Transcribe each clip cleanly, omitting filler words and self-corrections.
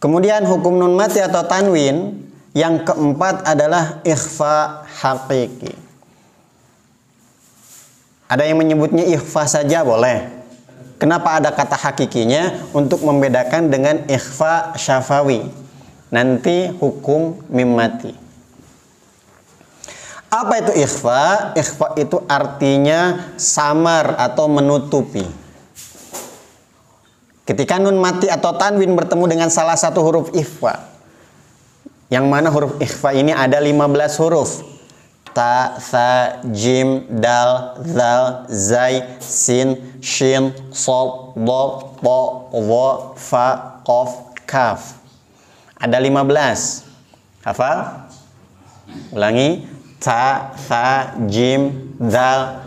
Kemudian hukum nun mati atau tanwin yang keempat adalah ikhfa hakiki. Ada yang menyebutnya ikhfa saja boleh. Kenapa ada kata hakikinya? Untuk membedakan dengan ikhfa syafawi. Nanti hukum mim mati. Apa itu ikhfa? Ikhfa itu artinya samar atau menutupi. Ketika nun mati atau tanwin bertemu dengan salah satu huruf ikhfa, yang mana huruf ikhfa ini ada 15 huruf. Ta, tha, jim, dal, zal, zai, sin, shin, sol, do, to, wo, fa, kof, kaf. Ada 15. Hafal? Ulangi. Ta, tha, jim, dal,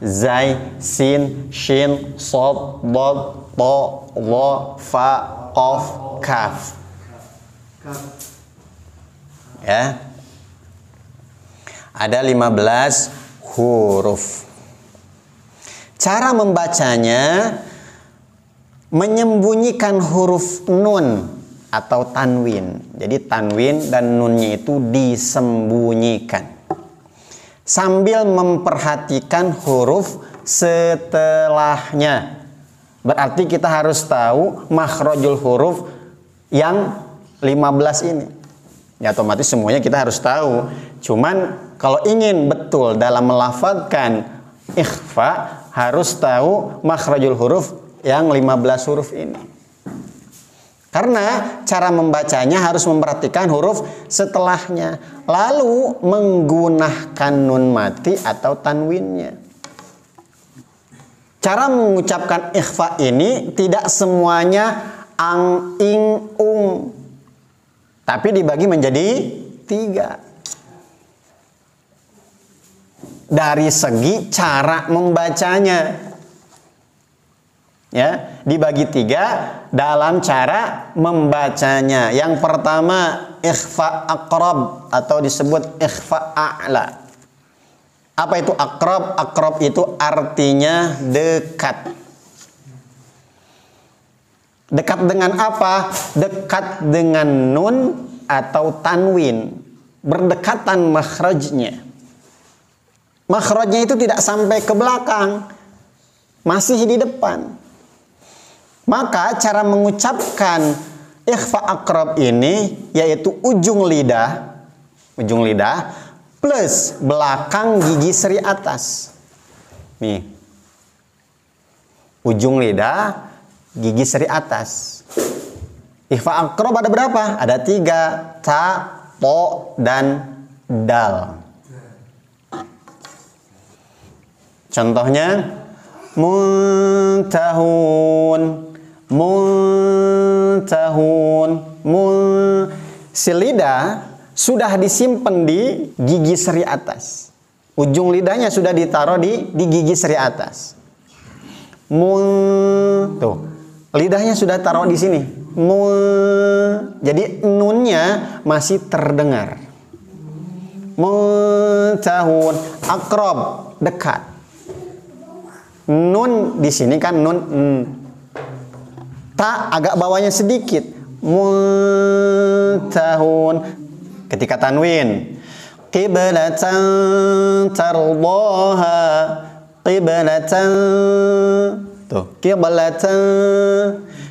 zai, sin, shin, sol, do, to, wo, fa, kof, kaf. Ya. Ada 15 huruf. Cara membacanya menyembunyikan huruf nun atau tanwin. Jadi tanwin dan nunnya itu disembunyikan. Sambil memperhatikan huruf setelahnya. Berarti kita harus tahu makhrajul huruf yang 15 ini. Ya otomatis semuanya kita harus tahu. Cuman kalau ingin betul dalam melafadzkan ikhfa harus tahu makhrajul huruf yang 15 huruf ini. Karena cara membacanya harus memperhatikan huruf setelahnya. Lalu menggunakan nun mati atau tanwinnya. Cara mengucapkan ikhfa ini tidak semuanya ang, ing, ung. Tapi dibagi menjadi 3. Dari segi cara membacanya. Ya, dibagi 3 dalam cara membacanya. Yang pertama ikhfa aqrab atau disebut ikhfa a'la. Apa itu aqrab? Aqrab itu artinya dekat. Dekat dengan apa? Dekat dengan nun atau tanwin. Berdekatan makhrajnya. Makhrajnya itu tidak sampai ke belakang. Masih di depan. Maka cara mengucapkan ikhfa aqrab ini yaitu ujung lidah plus belakang gigi seri atas. Nih. Ujung lidah, gigi seri atas. Ikhfa aqrab ada berapa? Ada 3. Ta, to, dan dal. Contohnya muntahun. Si lidah sudah disimpan di gigi seri atas. Ujung lidahnya sudah ditaruh di gigi seri atas. Tuh, lidahnya sudah taruh di sini. Jadi nunnya masih terdengar. Muntahun, akrab, dekat. Nun di sini kan nun. Ta agak bawahnya sedikit. Muntahun. Ketika tanwin. Qiblatan tardaha. Qiblatan. Tuh, qiblatan.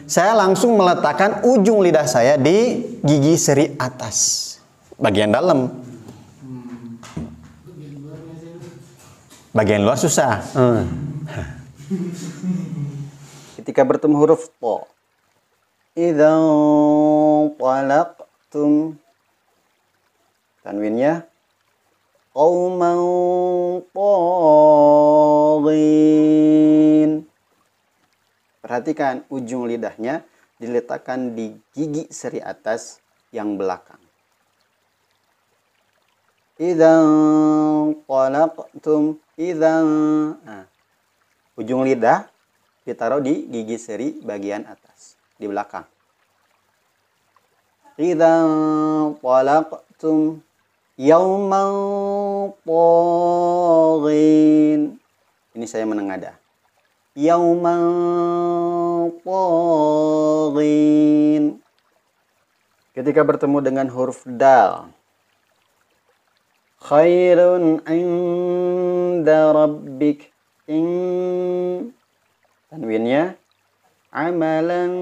Saya langsung meletakkan ujung lidah saya di gigi seri atas. Bagian dalam. Bagian luar susah. Ketika bertemu huruf to. Idza talaqtum. Tanwinnya qauman taghin. Perhatikan ujung lidahnya diletakkan di gigi seri atas yang belakang. Idza talaqtum. Ujung lidah ditaruh di gigi seri bagian atas, di belakang. Idza talaqtum yauman taghin. Ini saya menengada. Yauman taghin. Ketika bertemu dengan huruf dal. Khairun inda rabbik. Tanwinnya amalan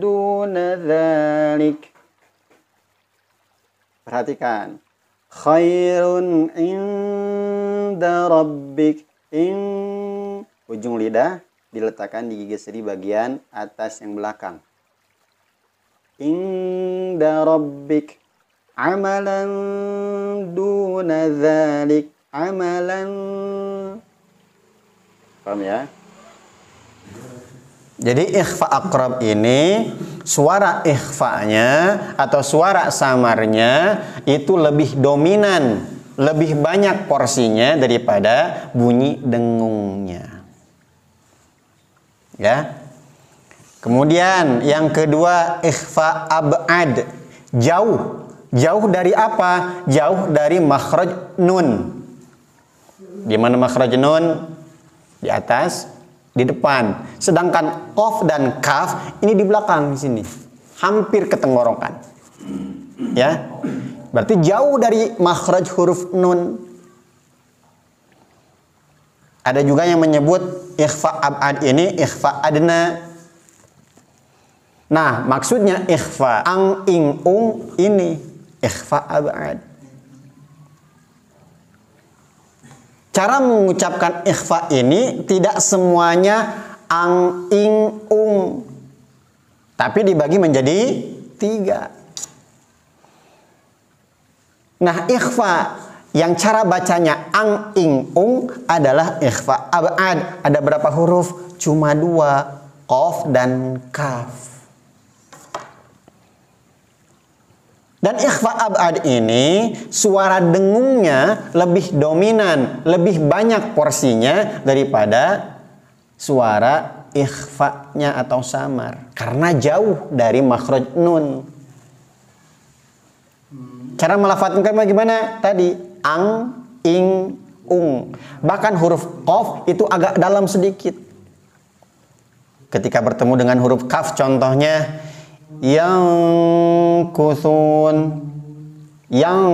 duna dzalik. Perhatikan. Khairun inda rabbik. Ujung lidah diletakkan di gigi seri bagian atas yang belakang. Inda rabbik. Amalan duna dzalik. Amalan. Paham ya? Jadi ikhfa aqrab ini suara ikhfanya atau suara samarnya itu lebih dominan, lebih banyak porsinya daripada bunyi dengungnya. Ya. Kemudian yang kedua ikhfa ab'ad, jauh. Jauh dari apa? Jauh dari makhraj nun. Di mana makhraj nun? Di atas, di depan. Sedangkan qaf dan kaf ini di belakang di sini. Hampir ke tenggorokan. Ya. Berarti jauh dari makhraj huruf nun. Ada juga yang menyebut ikhfa ab'ad ini ikhfa adna. Nah, maksudnya ikhfa ang ing ung ini ikhfa ab'ad. Cara mengucapkan ikhfa ini tidak semuanya ang, ing, ung. Tapi dibagi menjadi 3. Nah, ikhfa yang cara bacanya ang, ing, ung adalah ikhfa ab'ad. Ada berapa huruf? Cuma 2. Qaf dan kaf. Dan ikhfa ab'ad ini suara dengungnya lebih dominan, lebih banyak porsinya daripada suara ikhfanya atau samar. Karena jauh dari makhraj nun. Cara melafadzkan bagaimana? Tadi ang, ing, ung. Bahkan huruf qaf itu agak dalam sedikit. Ketika bertemu dengan huruf kaf contohnya yang kusun, yang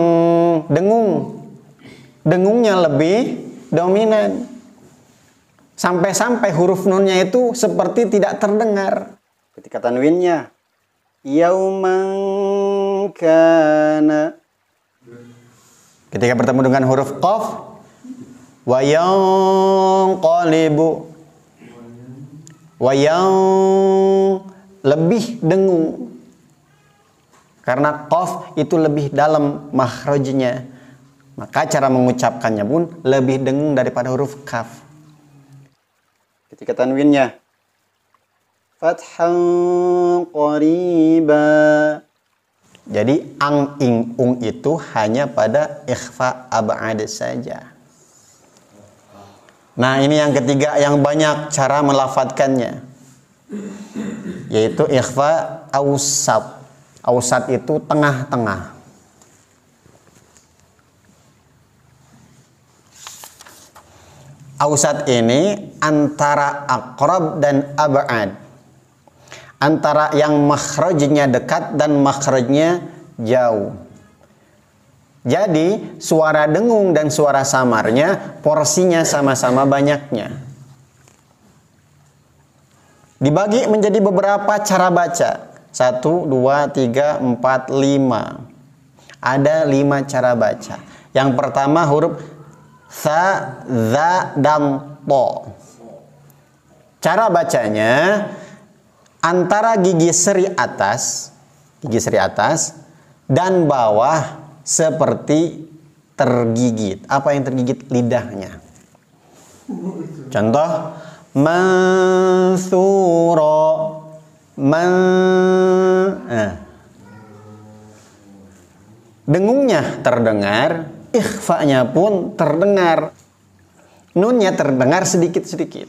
dengungnya lebih dominan sampai-sampai huruf nunnya itu seperti tidak terdengar. Ketika tanwinnya yauman kana, ketika bertemu dengan huruf qaf wa yanqalibu, wa yang lebih dengung karena qaf itu lebih dalam makhrajnya, maka cara mengucapkannya pun lebih dengung daripada huruf kaf. Ketika tanwinnya fathan qariba, jadi ang, ing, ung itu hanya pada ikhfa ab'ad saja. Nah, ini yang ketiga yang banyak cara melafadzkannya, yaitu ikhfa awsat. Awsat itu tengah-tengah. Awsat ini antara aqrab dan ab'ad. Antara yang makhrajnya dekat dan makhrajnya jauh. Jadi suara dengung dan suara samarnya porsinya sama-sama banyaknya. Dibagi menjadi beberapa cara baca. 1, 2, 3, 4, 5. Ada 5 cara baca. Yang pertama huruf sa, za, dan to. Cara bacanya antara gigi seri atas dan bawah seperti tergigit. Apa yang tergigit? Lidahnya. Contoh mansuro, dengungnya terdengar, ikhfanya pun terdengar, nunnya terdengar sedikit-sedikit.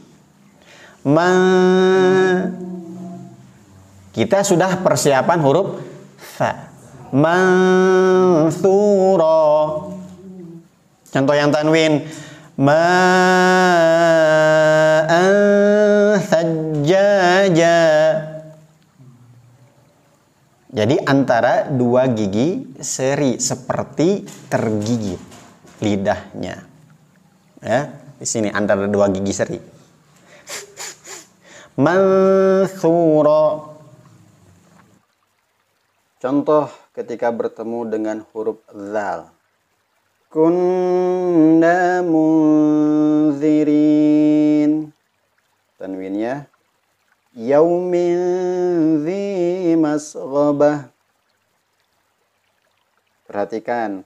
Kita sudah persiapan huruf fa. Mansuro. Contoh yang tanwin ma'an sajjaja. Jadi antara dua gigi seri seperti tergigit lidahnya. Ya, di sini antara dua gigi seri. Manthura. Contoh ketika bertemu dengan huruf zal. Kunna munzirin. Tanwinnya yaumin dzi masghabah. Perhatikan,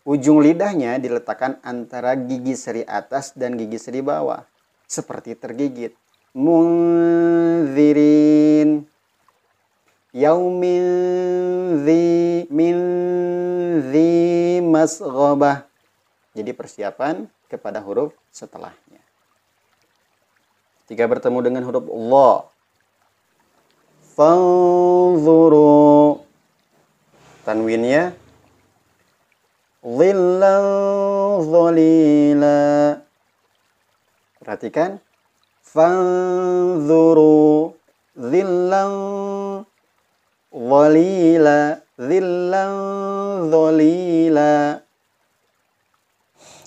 ujung lidahnya diletakkan antara gigi seri atas dan gigi seri bawah, seperti tergigit. Munzirin yaumin dzi masghabah. Jadi persiapan kepada huruf setelahnya. Jika bertemu dengan huruf dha, fanzuru. Tanwinnya dhillan dhalila. Perhatikan, fanzuru dhillan dhalila, dhillan dhalila.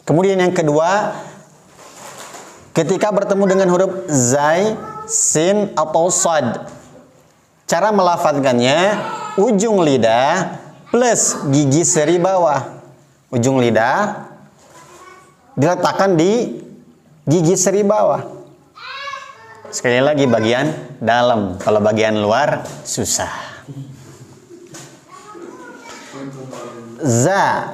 Kemudian yang kedua, ketika bertemu dengan huruf zai, sin, atau sad, cara melafadzkannya ujung lidah plus gigi seri bawah. Ujung lidah diletakkan di gigi seri bawah. Sekali lagi bagian dalam, kalau bagian luar susah. Za,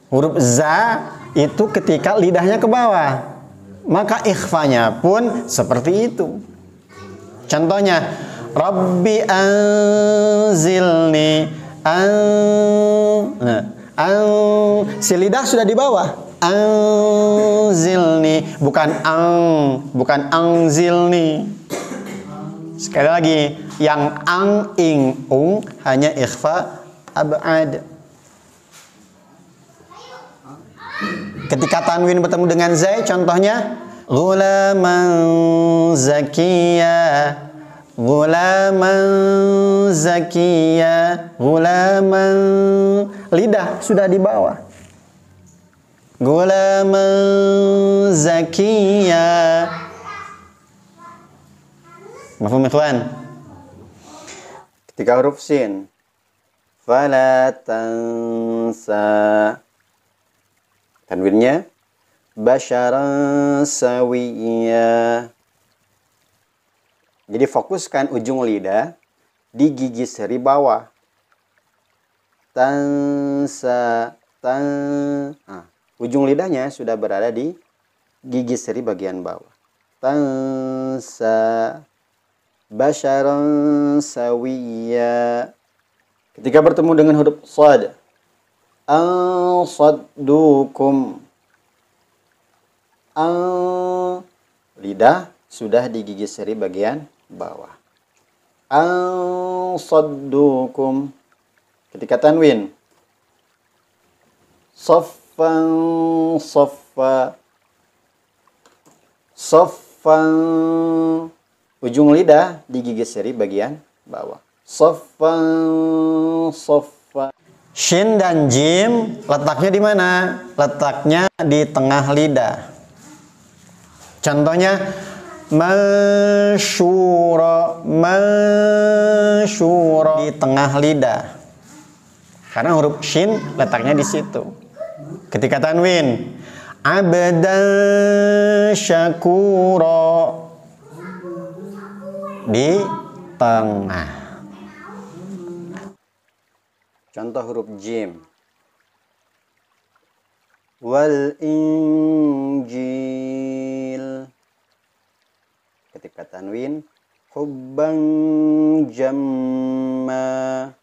huruf za itu ketika lidahnya ke bawah, maka ikhfanya pun seperti itu. Contohnya, Rabbi anzilni, si lidah sudah di bawah. Anzilni, bukan angzilni. Sekali lagi, yang ang, ing, ung hanya ikhfa ab'ad. Ketika tanwin bertemu dengan zai, contohnya ghulaman zakiya, ghulaman zakiya, ghulaman, lidah sudah di bawah. Ghulaman zakiya. Mafhum ikhwan? Ketika huruf sin, fala tansa. Tanwinnya basyaran sawiyya. Jadi fokuskan ujung lidah di gigi seri bawah. Tansa, ujung lidahnya sudah berada di gigi seri bagian bawah. Tansa basyaran sawiyya. Ketika bertemu dengan huruf shad, ansaddukum. Lidah sudah di gigi seri bagian bawah. Ansaddukum. Ketika tanwin, saffan saffa. Saffan, ujung lidah di gigi seri bagian bawah. Saffan saffa. Shin dan jim letaknya di mana? Letaknya di tengah lidah. Contohnya masyura, masyura, di tengah lidah. Karena huruf shin letaknya di situ. Ketika tanwin, abdan syakura, di tengah. Contoh huruf jim. Wal injil. Ketika tanwin, hubban jamma.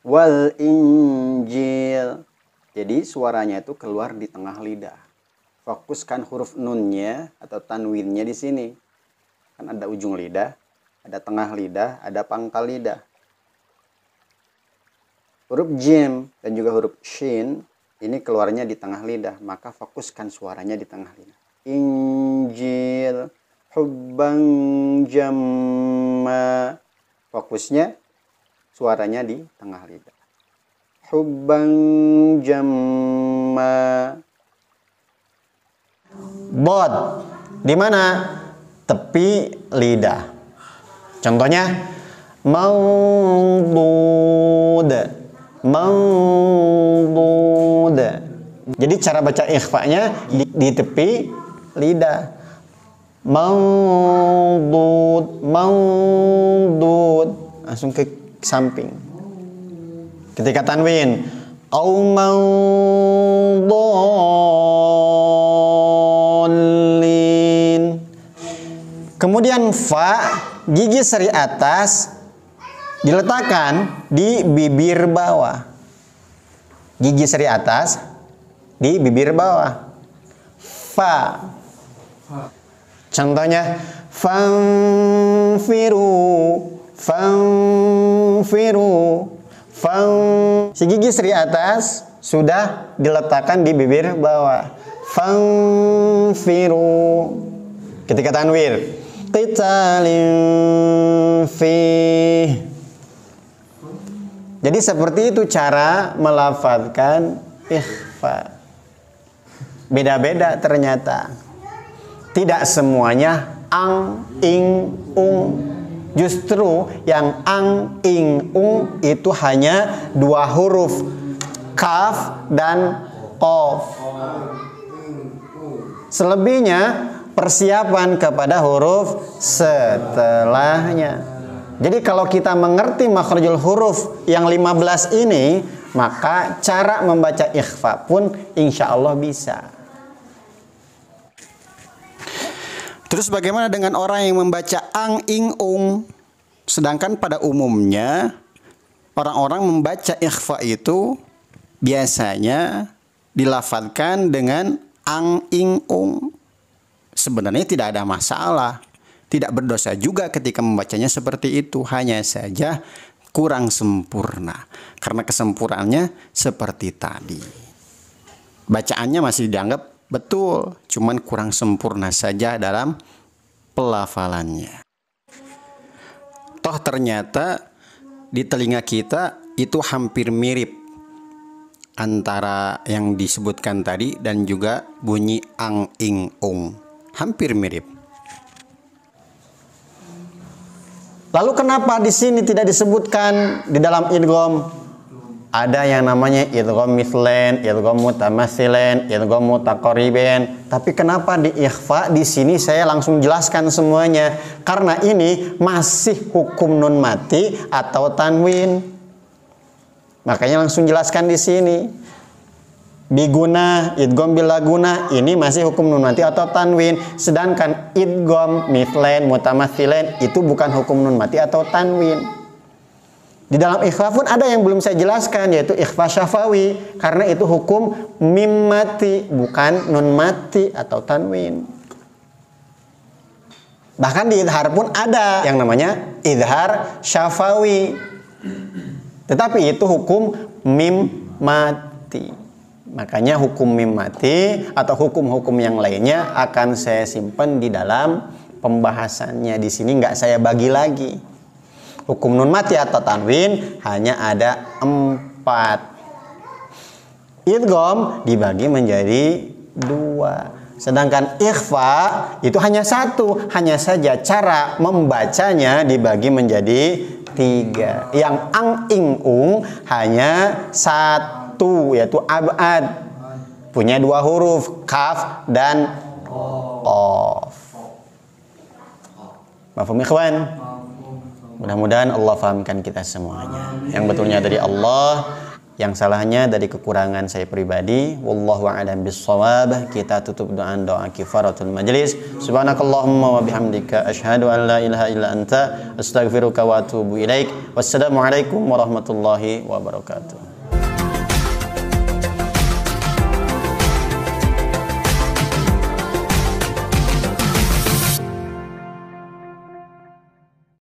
Wal injil. Jadi suaranya itu keluar di tengah lidah. Fokuskan huruf nunnya atau tanwinnya di sini. Kan ada ujung lidah, ada tengah lidah, ada pangkal lidah. Huruf jim dan juga huruf shin ini keluarnya di tengah lidah, maka fokuskan suaranya di tengah lidah. Injil, hubban jamma. Fokusnya suaranya di tengah lidah. Hubban jamma. Bod. Di mana? Tepi lidah. Contohnya maudud. Maudud. Jadi cara baca ikhfa'nya di tepi lidah. Maudud, maudud, langsung ke samping. Ketika tanwin, au maudallin. Kemudian fa, gigi seri atas diletakkan di bibir bawah. Gigi seri atas di bibir bawah. Fa. Contohnya fanfiru, fanfiru, si gigi seri atas sudah diletakkan di bibir bawah. Fanfiru. Ketika tanwir, qitalin fi. Jadi seperti itu cara melafadzkan ikhfa. Beda-beda ternyata. Tidak semuanya ang, ing, ung. Justru yang ang, ing, ung itu hanya 2 huruf. Kaf dan qaf. Selebihnya persiapan kepada huruf setelahnya. Jadi kalau kita mengerti makhrajul huruf yang 15 ini, maka cara membaca ikhfa pun insya Allah bisa. Terus bagaimana dengan orang yang membaca ang, ing, ung? Sedangkan pada umumnya orang-orang membaca ikhfa itu biasanya dilafadzkan dengan ang, ing, ung. Sebenarnya tidak ada masalah. Tidak berdosa juga ketika membacanya seperti itu. Hanya saja kurang sempurna. Karena kesempurnaannya seperti tadi. Bacaannya masih dianggap betul, cuman kurang sempurna saja dalam pelafalannya. Toh ternyata di telinga kita itu hampir mirip antara yang disebutkan tadi dan juga bunyi ang, ing, ung. Hampir mirip. Lalu kenapa di sini tidak disebutkan di dalam idgham? Ada yang namanya idgham mithlan, idgham mutamatsilan, idgham mutaqariban. Tapi kenapa di ikhfa di sini saya langsung jelaskan semuanya? Karena ini masih hukum nun mati atau tanwin. Makanya langsung jelaskan di sini. Biguna, idgham bilaguna, ini masih hukum nun mati atau tanwin. Sedangkan idgham mithlan, mutamatsilan itu bukan hukum nun mati atau tanwin. Di dalam ikhfa pun ada yang belum saya jelaskan, yaitu ikhfa syafawi. Karena itu hukum mim mati, bukan nun mati atau tanwin. Bahkan di idhar pun ada yang namanya idhar syafawi. Tetapi itu hukum mim mati. Makanya hukum mim mati atau hukum-hukum yang lainnya akan saya simpan di dalam pembahasannya. Di sini nggak saya bagi lagi. Hukum nun mati atau tanwin hanya ada 4. Idgham dibagi menjadi 2. Sedangkan ikhfa itu hanya 1. Hanya saja cara membacanya dibagi menjadi 3. Yang ang, ing, ung hanya 1, yaitu abad. Punya 2 huruf, kaf dan qaf. Mafhum ikhwan? Mudah-mudahan Allah fahamkan kita semuanya. Yang betulnya dari Allah, yang salahnya dari kekurangan saya pribadi. Wallahu a'lam bissawab. Kita tutup doa kifaratul majlis. Subhanakallahumma wa bihamdika asyhadu an la ilaha illa anta astaghfiruka wa atubu ilaik. Wassalamualaikum warahmatullahi wabarakatuh.